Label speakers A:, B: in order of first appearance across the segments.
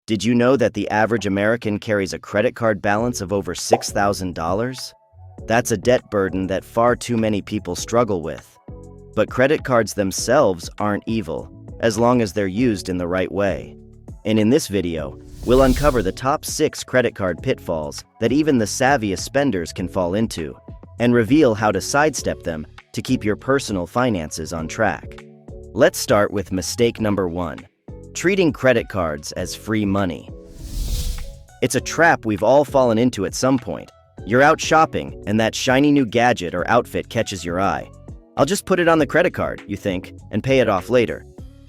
A: Did you know that the average American carries a credit card balance of over $6,000? That's a debt burden that far too many people struggle with. But credit cards themselves aren't evil, as long as they're used in the right way. And in this video, we'll uncover the top 6 credit card pitfalls that even the savviest spenders can fall into, and reveal how to sidestep them to keep your personal finances on track. Let's start with mistake number 1. Treating credit cards as free money. It's a trap we've all fallen into at some point. You're out shopping, and that shiny new gadget or outfit catches your eye. I'll just put it on the credit card, you think, and pay it off later.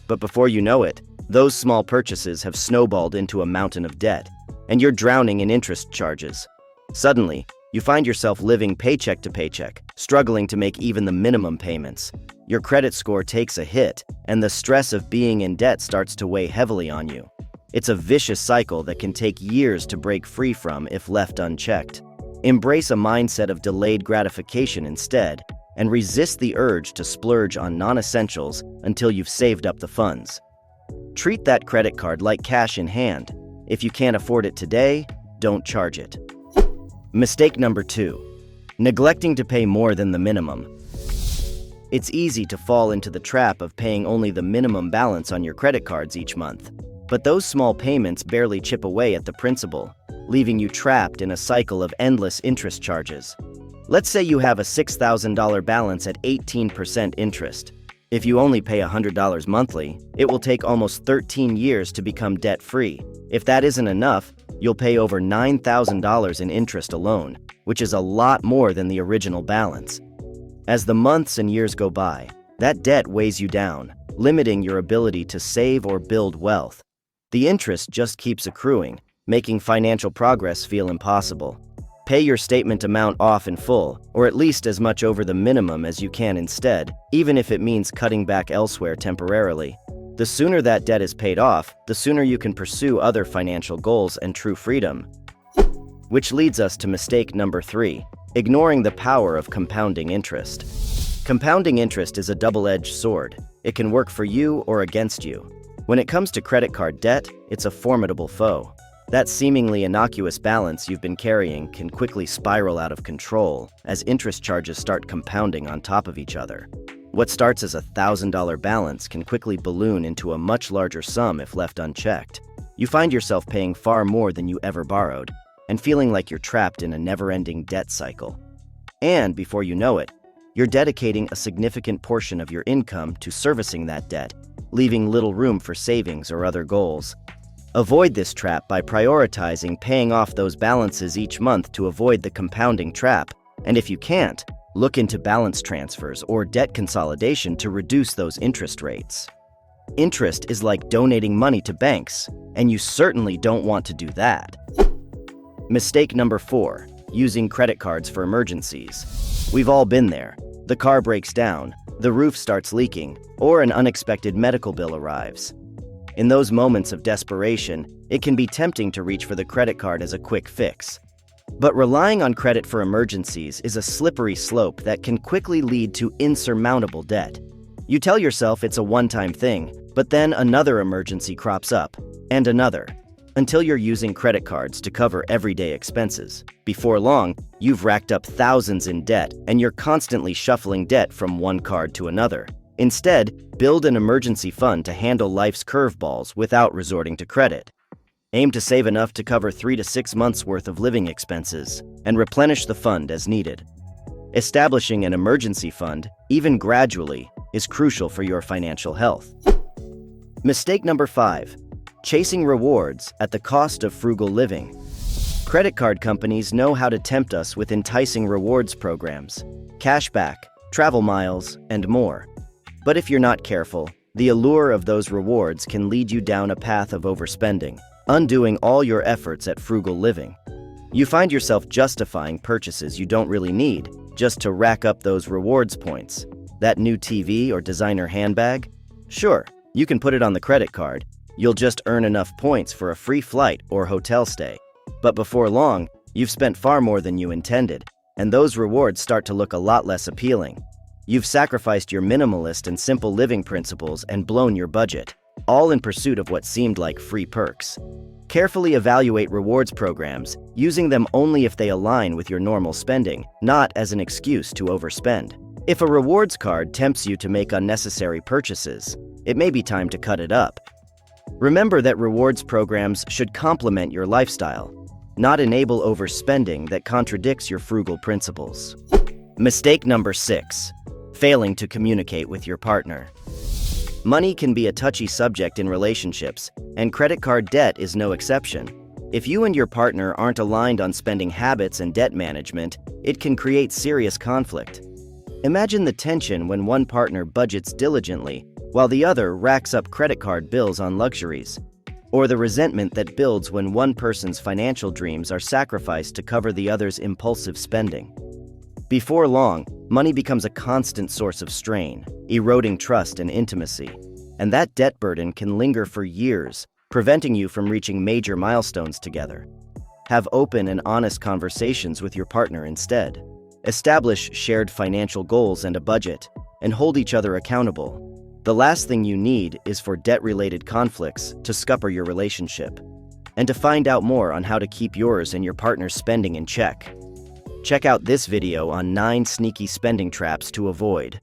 A: But before you know it, those small purchases have snowballed into a mountain of debt, and you're drowning in interest charges. Suddenly, you find yourself living paycheck to paycheck, struggling to make even the minimum payments. Your credit score takes a hit, and the stress of being in debt starts to weigh heavily on you. It's a vicious cycle that can take years to break free from if left unchecked. Embrace a mindset of delayed gratification instead, and resist the urge to splurge on non-essentials until you've saved up the funds. Treat that credit card like cash in hand. If you can't afford it today, don't charge it. Mistake number 2. Neglecting to pay more than the minimum. It's easy to fall into the trap of paying only the minimum balance on your credit cards each month. But those small payments barely chip away at the principal, leaving you trapped in a cycle of endless interest charges. Let's say you have a $6,000 balance at 18% interest. If you only pay $100 monthly, it will take almost 13 years to become debt-free. If that isn't enough, you'll pay over $9,000 in interest alone, which is a lot more than the original balance. As the months and years go by, that debt weighs you down, limiting your ability to save or build wealth. The interest just keeps accruing, making financial progress feel impossible. Pay your statement amount off in full, or at least as much over the minimum as you can instead, even if it means cutting back elsewhere temporarily. The sooner that debt is paid off, the sooner you can pursue other financial goals and true freedom. Which leads us to mistake number 3, ignoring the power of compounding interest. Compounding interest is a double-edged sword. It can work for you or against you. When it comes to credit card debt, it's a formidable foe. That seemingly innocuous balance you've been carrying can quickly spiral out of control as interest charges start compounding on top of each other. What starts as a $1,000 balance can quickly balloon into a much larger sum if left unchecked. You find yourself paying far more than you ever borrowed, and feeling like you're trapped in a never-ending debt cycle. And before you know it, you're dedicating a significant portion of your income to servicing that debt, leaving little room for savings or other goals. Avoid this trap by prioritizing paying off those balances each month to avoid the compounding trap, and if you can't, look into balance transfers or debt consolidation to reduce those interest rates. Interest is like donating money to banks, and you certainly don't want to do that. Mistake number 4, using credit cards for emergencies. We've all been there. The car breaks down, the roof starts leaking, or an unexpected medical bill arrives. In those moments of desperation, it can be tempting to reach for the credit card as a quick fix. But relying on credit for emergencies is a slippery slope that can quickly lead to insurmountable debt. You tell yourself it's a one-time thing, but then another emergency crops up, and another, until you're using credit cards to cover everyday expenses. Before long, you've racked up thousands in debt, and you're constantly shuffling debt from one card to another. Instead, build an emergency fund to handle life's curveballs without resorting to credit. Aim to save enough to cover 3 to 6 months' worth of living expenses, and replenish the fund as needed. Establishing an emergency fund, even gradually, is crucial for your financial health. Mistake number 5. Chasing rewards at the cost of frugal living. Credit card companies know how to tempt us with enticing rewards programs, cashback, travel miles, and more. But if you're not careful, the allure of those rewards can lead you down a path of overspending, undoing all your efforts at frugal living. You find yourself justifying purchases you don't really need just to rack up those rewards points. That new TV or designer handbag? Sure, you can put it on the credit card. You'll just earn enough points for a free flight or hotel stay. But before long, you've spent far more than you intended, and those rewards start to look a lot less appealing. You've sacrificed your minimalist and simple living principles and blown your budget. all in pursuit of what seemed like free perks. Carefully evaluate rewards programs, using them only if they align with your normal spending, not as an excuse to overspend. If a rewards card tempts you to make unnecessary purchases, it may be time to cut it up. Remember that rewards programs should complement your lifestyle, not enable overspending that contradicts your frugal principles. Mistake number 6. Failing to communicate with your partner. Money can be a touchy subject in relationships, and credit card debt is no exception. If you and your partner aren't aligned on spending habits and debt management, it can create serious conflict. Imagine the tension when one partner budgets diligently while the other racks up credit card bills on luxuries, or the resentment that builds when one person's financial dreams are sacrificed to cover the other's impulsive spending. Before long, money becomes a constant source of strain, eroding trust and intimacy, and that debt burden can linger for years, preventing you from reaching major milestones together. Have open and honest conversations with your partner instead. Establish shared financial goals and a budget, and hold each other accountable. The last thing you need is for debt-related conflicts to scupper your relationship. And to find out more on how to keep yours and your partner's spending in check, check out this video on 9 sneaky spending traps to avoid.